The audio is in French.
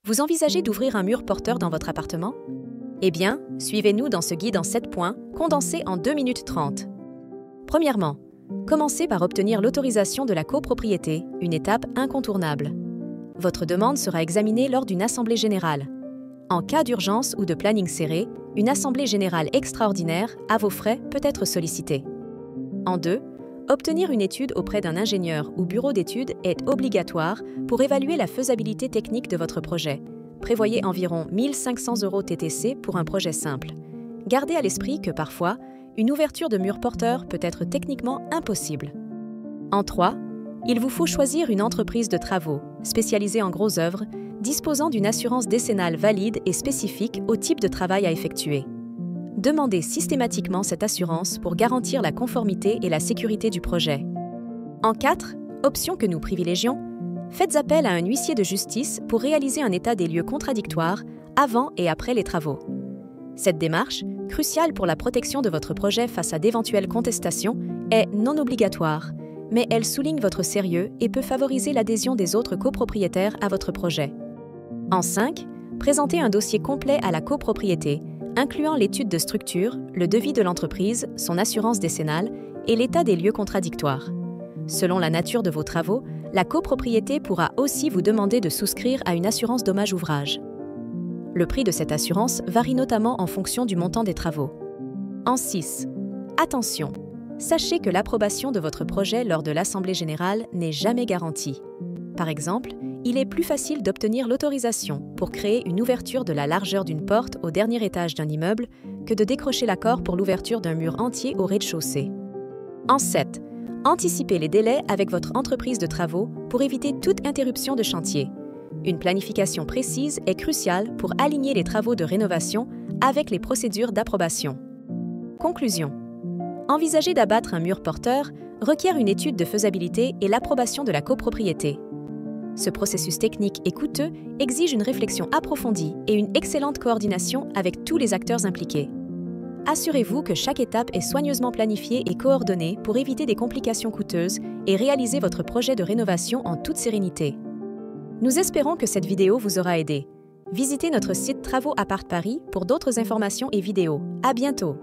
Vous envisagez d'ouvrir un mur porteur dans votre appartement? Eh bien, suivez-nous dans ce guide en 7 points, condensé en 2 minutes 30. Premièrement, commencez par obtenir l'autorisation de la copropriété, une étape incontournable. Votre demande sera examinée lors d'une assemblée générale. En cas d'urgence ou de planning serré, une assemblée générale extraordinaire, à vos frais, peut être sollicitée. En 2, obtenir une étude auprès d'un ingénieur ou bureau d'études est obligatoire pour évaluer la faisabilité technique de votre projet. Prévoyez environ 1 500 € TTC pour un projet simple. Gardez à l'esprit que parfois, une ouverture de mur porteur peut être techniquement impossible. En 3, il vous faut choisir une entreprise de travaux, spécialisée en gros œuvres, disposant d'une assurance décennale valide et spécifique au type de travail à effectuer. Demandez systématiquement cette assurance pour garantir la conformité et la sécurité du projet. En 4, option que nous privilégions, faites appel à un huissier de justice pour réaliser un état des lieux contradictoire avant et après les travaux. Cette démarche, cruciale pour la protection de votre projet face à d'éventuelles contestations, est non obligatoire, mais elle souligne votre sérieux et peut favoriser l'adhésion des autres copropriétaires à votre projet. En 5, présentez un dossier complet à la copropriété, incluant l'étude de structure, le devis de l'entreprise, son assurance décennale et l'état des lieux contradictoires. Selon la nature de vos travaux, la copropriété pourra aussi vous demander de souscrire à une assurance dommage-ouvrage. Le prix de cette assurance varie notamment en fonction du montant des travaux. En 6, attention! Sachez que l'approbation de votre projet lors de l'Assemblée générale n'est jamais garantie. Par exemple, il est plus facile d'obtenir l'autorisation pour créer une ouverture de la largeur d'une porte au dernier étage d'un immeuble que de décrocher l'accord pour l'ouverture d'un mur entier au rez-de-chaussée. En 7, anticipez les délais avec votre entreprise de travaux pour éviter toute interruption de chantier. Une planification précise est cruciale pour aligner les travaux de rénovation avec les procédures d'approbation. Conclusion. Envisager d'abattre un mur porteur requiert une étude de faisabilité et l'approbation de la copropriété. Ce processus technique et coûteux exige une réflexion approfondie et une excellente coordination avec tous les acteurs impliqués. Assurez-vous que chaque étape est soigneusement planifiée et coordonnée pour éviter des complications coûteuses et réaliser votre projet de rénovation en toute sérénité. Nous espérons que cette vidéo vous aura aidé. Visitez notre site Travaux Appart Paris pour d'autres informations et vidéos. À bientôt!